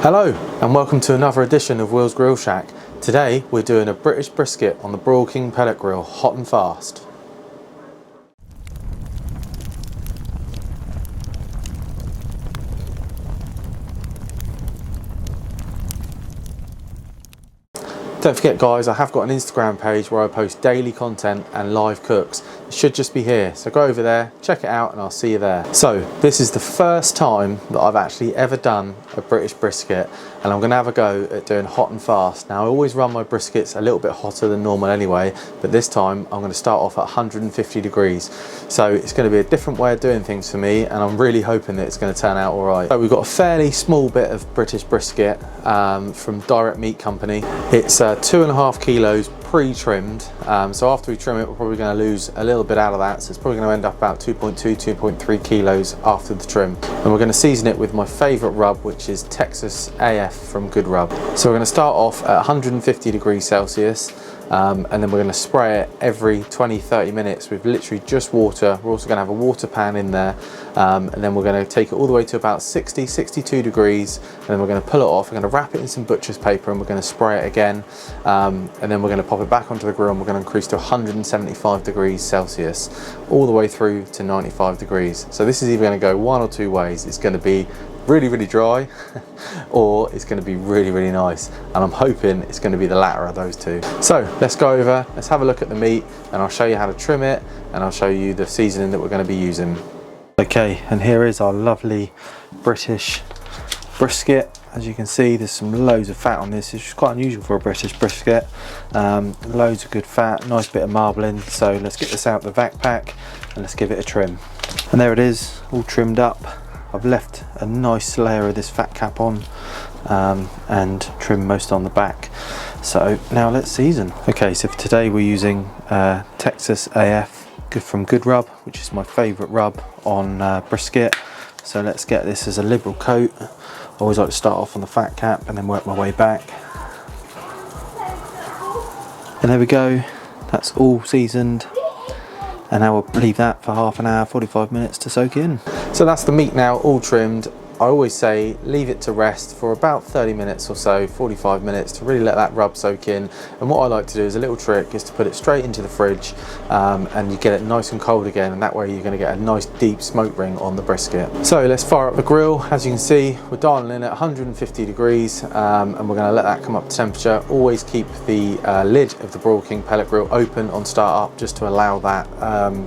Hello and welcome to another edition of Will's Grill Shack. Today we're doing a British brisket on the Broil King pellet grill, hot and fast. Don't forget guys, I have got an Instagram page where I post daily content and live cooks. It should just be here, so go over there, check it out and I'll see you there. So this is the first time that I've actually ever done a British brisket, and I'm going to have a go at doing hot and fast. Now I always run my briskets a little bit hotter than normal anyway, but this time I'm going to start off at 150 degrees. So it's going to be a different way of doing things for me, and I'm really hoping that it's going to turn out alright. So we've got a fairly small bit of British brisket from Direct Meat Company. It's 2.5 kilos pre-trimmed, so after we trim it we're probably going to lose a little bit out of that, so it's probably going to end up about 2.3 kilos after the trim. And we're going to season it with my favourite rub, which is Texas AF from Good Rub. So we're going to start off at 150 degrees Celsius, and then we're going to spray it every 20-30 minutes with literally just water. We're also going to have a water pan in there, and then we're going to take it all the way to about 60-62 degrees, and then we're going to pull it off. We're going to wrap it in some butcher's paper and we're going to spray it again, and then we're going to pop it back onto the grill and we're going to increase to 175 degrees Celsius all the way through to 95 degrees. So this is either going to go one or two ways. It's going to be really dry or it's going to be really nice, and I'm hoping it's going to be the latter of those two. So let's go over, let's have a look at the meat, and I'll show you how to trim it and I'll show you the seasoning that we're going to be using. Okay, and here is our lovely British brisket. As you can see, there's some loads of fat on this, which is quite unusual for a British brisket. Loads of good fat, nice bit of marbling. So let's get this out the vac pack and let's give it a trim. And there it is, all trimmed up. I've left a nice layer of this fat cap on and trimmed most on the back. So now let's season. Okay, so for today we're using Texas AF from Good Rub, which is my favourite rub on brisket. So let's get this as a liberal coat. I always like to start off on the fat cap and then work my way back. And there we go, that's all seasoned. And now we'll leave that for half an hour, 45 minutes to soak in. So that's the meat now all trimmed. I always say leave it to rest for about 30 minutes or so, 45 minutes, to really let that rub soak in. And what I like to do as a little trick is to put it straight into the fridge, and you get it nice and cold again, and that way you're going to get a nice deep smoke ring on the brisket. So let's fire up the grill. As you can see, we're dialing in at 150 degrees, and we're going to let that come up to temperature. Always keep the lid of the Broil King pellet grill open on start up, just to allow that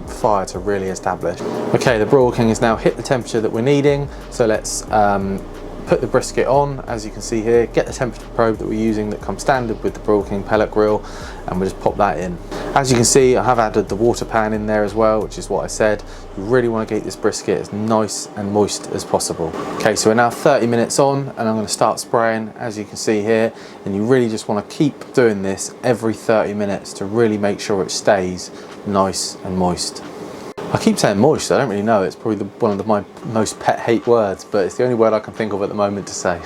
fire to really establish. Okay, the Broil King has now hit the temperature that we're needing, so let's put the brisket on. As you can see here, get the temperature probe that we're using that comes standard with the Broil King pellet grill, and we'll just pop that in. As you can see, I have added the water pan in there as well, which is what I said. You really want to get this brisket as nice and moist as possible. Okay, so we're now 30 minutes on and I'm going to start spraying, as you can see here, and you really just want to keep doing this every 30 minutes to really make sure it stays nice and moist. I keep saying moist, I don't really know, it's probably one of my most pet hate words, but it's the only word I can think of at the moment to say.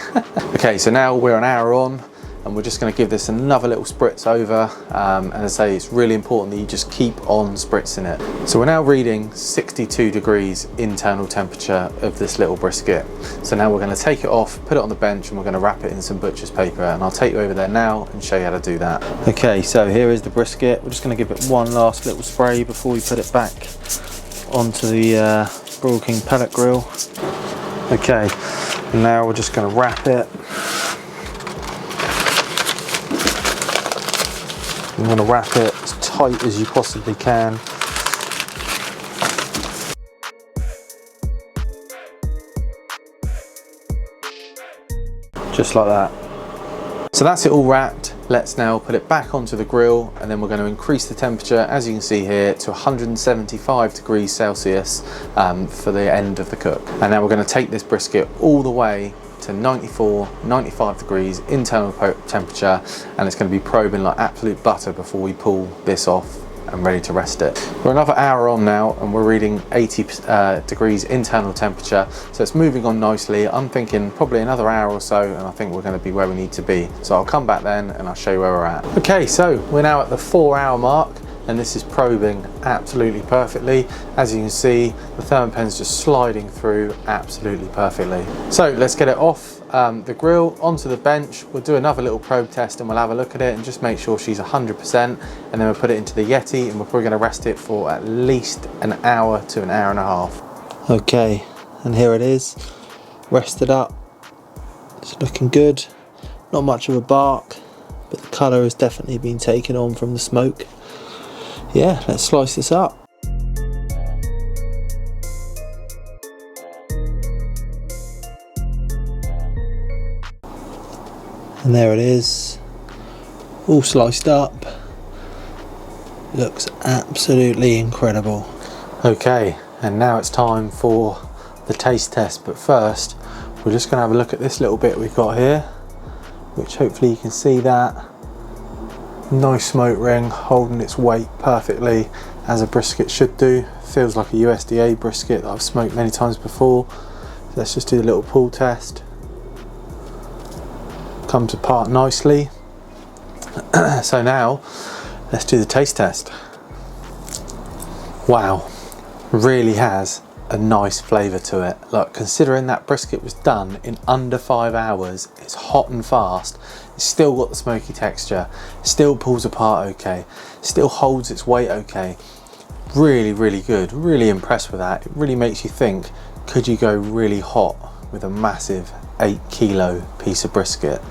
Okay, so now we're an hour on and we're just going to give this another little spritz over, and as I say, it's really important that you just keep on spritzing it. So we're now reading 62 degrees internal temperature of this little brisket. So now we're going to take it off, put it on the bench, and we're going to wrap it in some butcher's paper, and I'll take you over there now and show you how to do that. Okay, so here is the brisket. We're just going to give it one last little spray before we put it back onto the Broil King pellet grill. Okay, and now we're just going to wrap it. You want to wrap it as tight as you possibly can. Just like that. So that's it all wrapped. Let's now put it back onto the grill, and then we're going to increase the temperature, as you can see here, to 175 degrees Celsius for the end of the cook. And now we're going to take this brisket all the way to 94-95 degrees internal temperature, and it's going to be probing like absolute butter before we pull this off and ready to rest it. We're another hour on now and we're reading 80 degrees internal temperature, so it's moving on nicely. I'm thinking probably another hour or so and I think we're going to be where we need to be. So I'll come back then and I'll show you where we're at. Okay, so we're now at the 4-hour mark and this is probing absolutely perfectly. As you can see, the Thermapen's just sliding through absolutely perfectly. So let's get it off the grill onto the bench. We'll do another little probe test and we'll have a look at it and just make sure she's 100%, and then we'll put it into the Yeti and we're probably going to rest it for at least an hour to an hour and a half. Okay, and here it is, rested up. It's looking good. Not much of a bark, but the colour has definitely been taken on from the smoke. Yeah, let's slice this up. And there it is, all sliced up. Looks absolutely incredible. Okay, and now it's time for the taste test, but first we're just going to have a look at this little bit we've got here, which hopefully you can see that. Nice smoke ring holding its weight perfectly, as a brisket should do. Feels like a USDA brisket that I've smoked many times before. Let's just do a little pull test. Comes apart nicely. So now let's do the taste test. Wow, really has a nice flavour to it. Look, considering that brisket was done in under 5 hours, it's hot and fast, it's still got the smoky texture, still pulls apart okay, still holds its weight okay. Really, really good. Really impressed with that. It really makes you think, could you go really hot with a massive 8 kilo piece of brisket?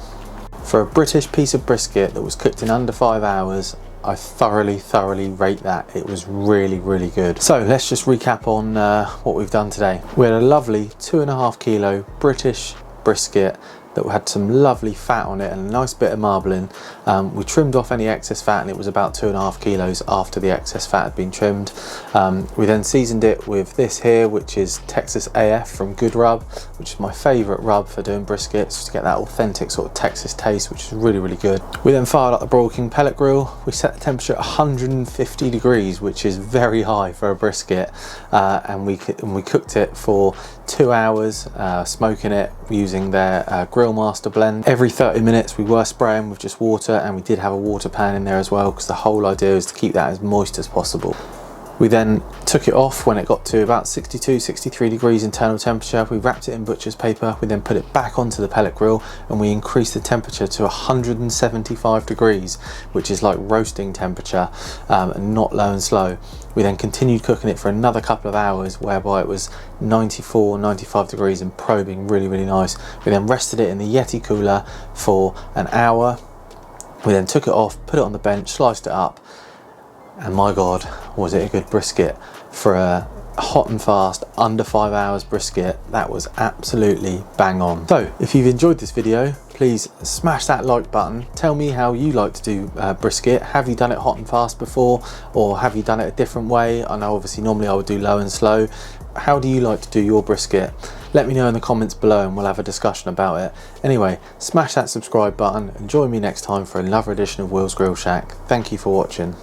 For a British piece of brisket that was cooked in under 5 hours, I thoroughly rate that. It was really, really good. So let's just recap on what we've done today. We had a lovely 2.5 kilo British brisket that had some lovely fat on it and a nice bit of marbling. We trimmed off any excess fat, and it was about 2.5 kilos after the excess fat had been trimmed. We then seasoned it with this here, which is Texas AF from Good Rub, which is my favourite rub for doing briskets, to get that authentic sort of Texas taste, which is really, really good. We then fired up the Broil King pellet grill. We set the temperature at 150 degrees, which is very high for a brisket, and we cooked it for 2 hours, smoking it using their Grill Master blend. Every 30 minutes we were spraying with just water, and we did have a water pan in there as well, because the whole idea is to keep that as moist as possible. We then took it off when it got to about 62, 63 degrees internal temperature. We wrapped it in butcher's paper. We then put it back onto the pellet grill, and we increased the temperature to 175 degrees, which is like roasting temperature, and not low and slow. We then continued cooking it for another couple of hours, whereby it was 94, 95 degrees and probing really, really nice. We then rested it in the Yeti cooler for an hour. We then took it off, put it on the bench, sliced it up, and my God, was it a good brisket. For a hot and fast, under 5 hours brisket, that was absolutely bang on. So if you've enjoyed this video, please smash that like button. Tell me how you like to do brisket. Have you done it hot and fast before, or have you done it a different way? I know obviously normally I would do low and slow. How do you like to do your brisket? Let me know in the comments below and we'll have a discussion about it. Anyway, smash that subscribe button and join me next time for another edition of Will's Grill Shack. Thank you for watching.